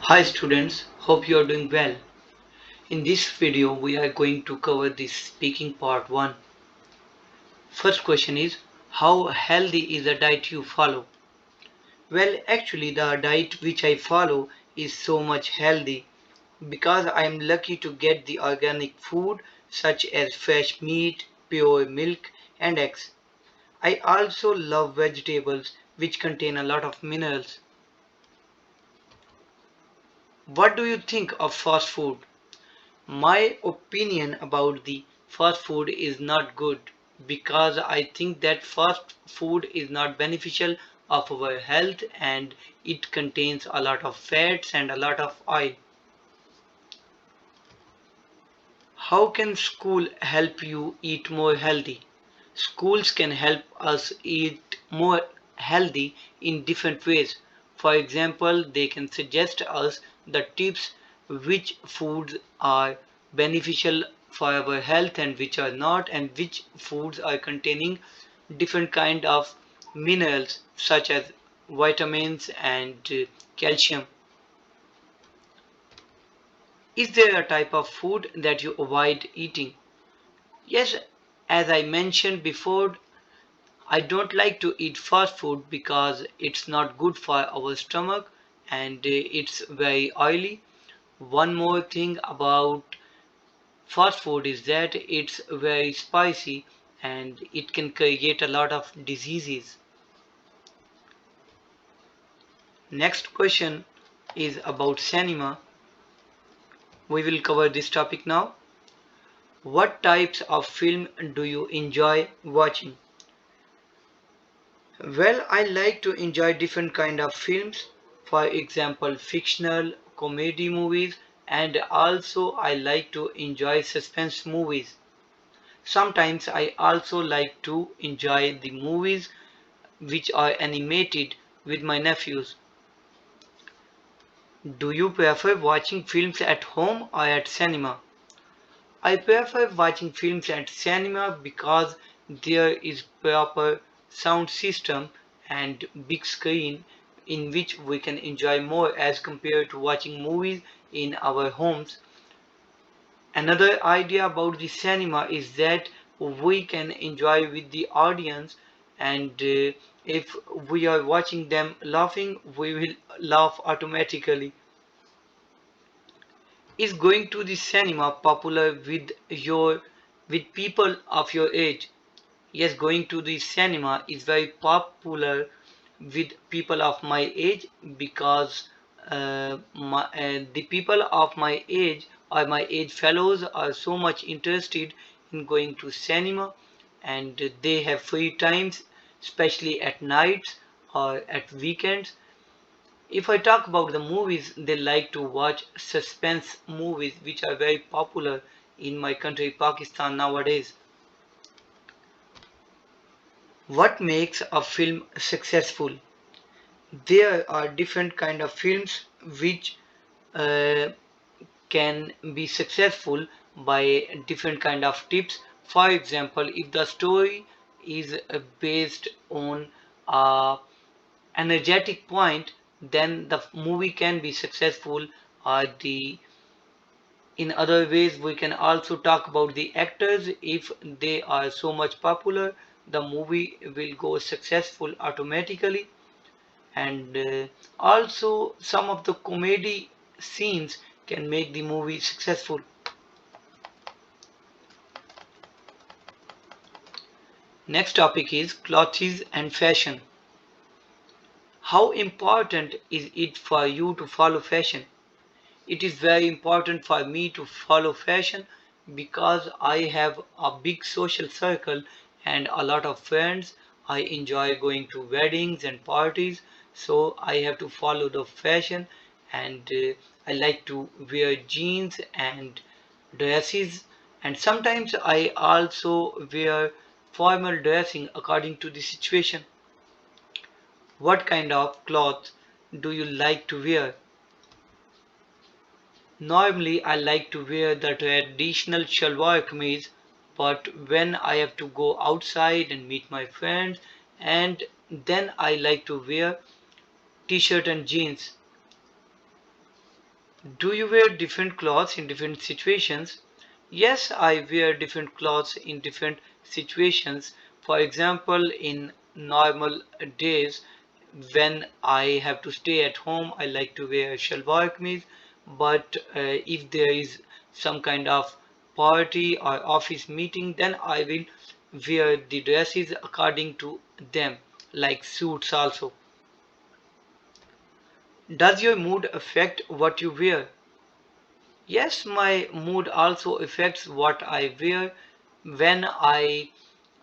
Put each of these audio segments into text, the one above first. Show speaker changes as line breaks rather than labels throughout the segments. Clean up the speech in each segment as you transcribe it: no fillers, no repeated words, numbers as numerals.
Hi students, hope you are doing well. In this video we are going to cover the speaking part 1. First question is, how healthy is the diet you follow? Well, actually the diet which I follow is so much healthy because I am lucky to get the organic food such as fresh meat, pure milk and eggs. I also love vegetables which contain a lot of minerals. What do you think of fast food? My opinion about the fast food is not good because I think that fast food is not beneficial of our health and it contains a lot of fats and a lot of oil. How can school help you eat more healthy? Schools can help us eat more healthy in different ways. For example, they can suggest us the tips which foods are beneficial for our health and which are not, and which foods are containing different kind of minerals such as vitamins and calcium. Is there a type of food that you avoid eating? Yes, as I mentioned before, I don't like to eat fast food because it's not good for our stomach and it's very oily. One more thing about fast food is that it's very spicy and it can create a lot of diseases. Next question is about cinema. We will cover this topic now. What types of film do you enjoy watching? Well, I like to enjoy different kind of films, for example, fictional, comedy movies, and also I like to enjoy suspense movies. Sometimes I also like to enjoy the movies which are animated with my nephews. Do you prefer watching films at home or at cinema? I prefer watching films at cinema because there is proper sound system and big screen in which we can enjoy more as compared to watching movies in our homes. Another idea about the cinema is that we can enjoy with the audience and if we are watching them laughing, we will laugh automatically. Is going to the cinema popular with people of your age? Yes, going to the cinema is very popular with people of my age because the people of my age or my age fellows are so much interested in going to cinema and they have free times, especially at nights or at weekends. If I talk about the movies, they like to watch suspense movies which are very popular in my country, Pakistan, nowadays. What makes a film successful? There are different kind of films which uh, can be successful by different kind of tips. For example, if the story is based on a energetic point, then the movie can be successful. The In other ways, we can also talk about the actors. If they are so much popular, the movie will go successful automatically. And also, some of the comedy scenes can make the movie successful. Next topic is clothes and fashion. How important is it for you to follow fashion? It is very important for me to follow fashion because I have a big social circle and a lot of friends. I enjoy going to weddings and parties, so I have to follow the fashion and I like to wear jeans and dresses, and sometimes I also wear formal dressing according to the situation. What kind of clothes do you like to wear? Normally, I like to wear the traditional shalwar kameez, but when I have to go outside and meet my friends, and then I like to wear t-shirt and jeans. Do you wear different clothes in different situations? Yes, I wear different clothes in different situations. For example, in normal days, when I have to stay at home, I like to wear shalwar kameez. But if there is some kind of party or office meeting, then I will wear the dresses according to them, like suits also. Does your mood affect what you wear? Yes, my mood also affects what I wear. When I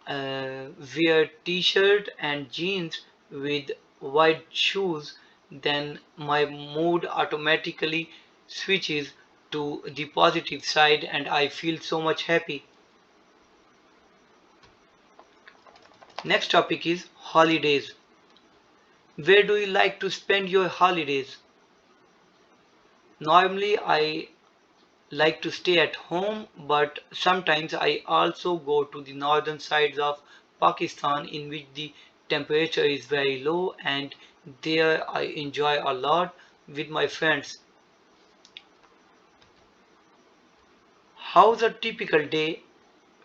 wear t-shirt and jeans with white shoes, then my mood automatically switches to the positive side and I feel so much happy. Next topic is holidays. Where do you like to spend your holidays? Normally, I like to stay at home, but sometimes I also go to the northern sides of Pakistan in which the temperature is very low and there I enjoy a lot with my friends. How's a typical day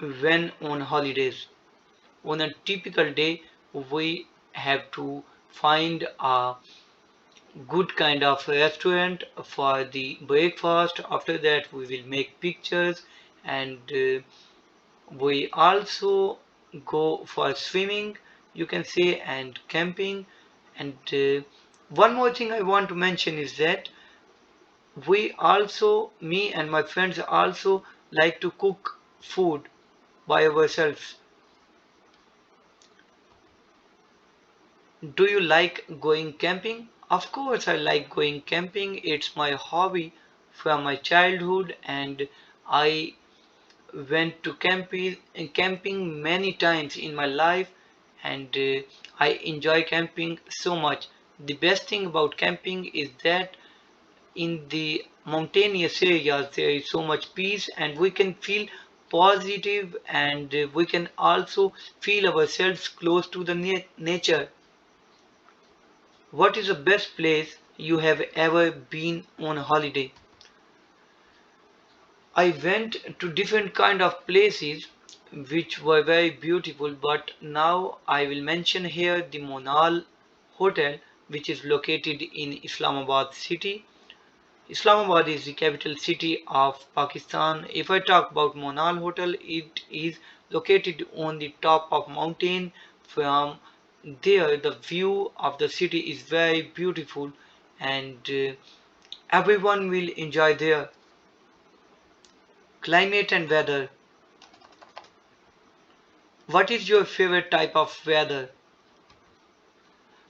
when on holidays? On a typical day, we have to find a good kind of restaurant for the breakfast. After that, we will make pictures and we also go for swimming, you can say, and camping. And one more thing I want to mention is that we also, me and my friends also like to cook food by ourselves. Do you like going camping? Of course, I like going camping. It's my hobby from my childhood, and I went to camping many times in my life, and I enjoy camping so much. The best thing about camping is that in the mountainous areas there is so much peace and we can feel positive and we can also feel ourselves close to the nature. What is the best place you have ever been on a holiday? I went to different kind of places which were very beautiful, but now I will mention here the Monal Hotel, which is located in Islamabad city. Islamabad is the capital city of Pakistan. If I talk about Monal Hotel, it is located on the top of mountain. From there, the view of the city is very beautiful, and everyone will enjoy there. Climate and weather. What is your favorite type of weather?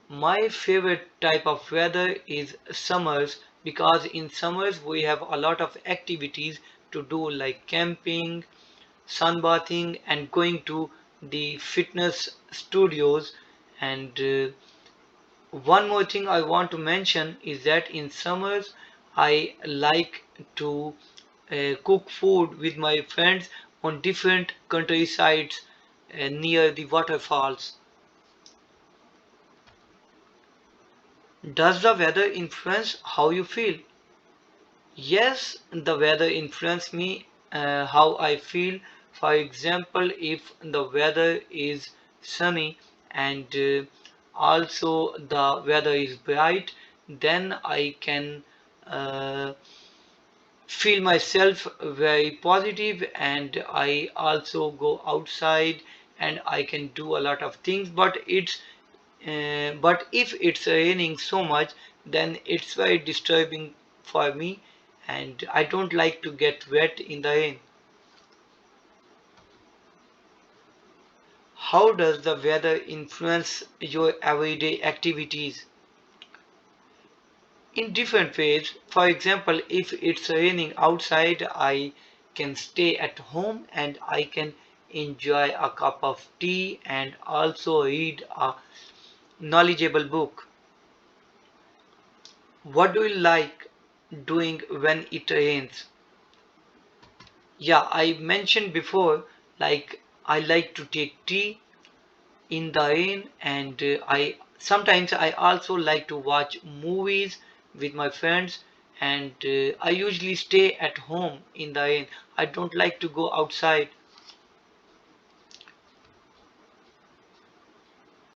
My favorite type of weather is summers because in summers we have a lot of activities to do like camping, sunbathing and going to the fitness studios. And one more thing I want to mention is that in summers I like to cook food with my friends on different countrysides near the waterfalls. Does the weather influence how you feel? Yes, the weather influence me how I feel. For example, if the weather is sunny and also the weather is bright, then I can uh, feel myself very positive and I also go outside and I can do a lot of things. But if it's raining so much, then it's very disturbing for me, and I don't like to get wet in the rain. How does the weather influence your everyday activities? In different ways. For example, if it's raining outside, I can stay at home and I can enjoy a cup of tea and also read a knowledgeable book. What do you like doing when it rains? Yeah, I mentioned before, like I like to take tea in the rain, and I sometimes I also like to watch movies with my friends, and I usually stay at home in the end. I don't like to go outside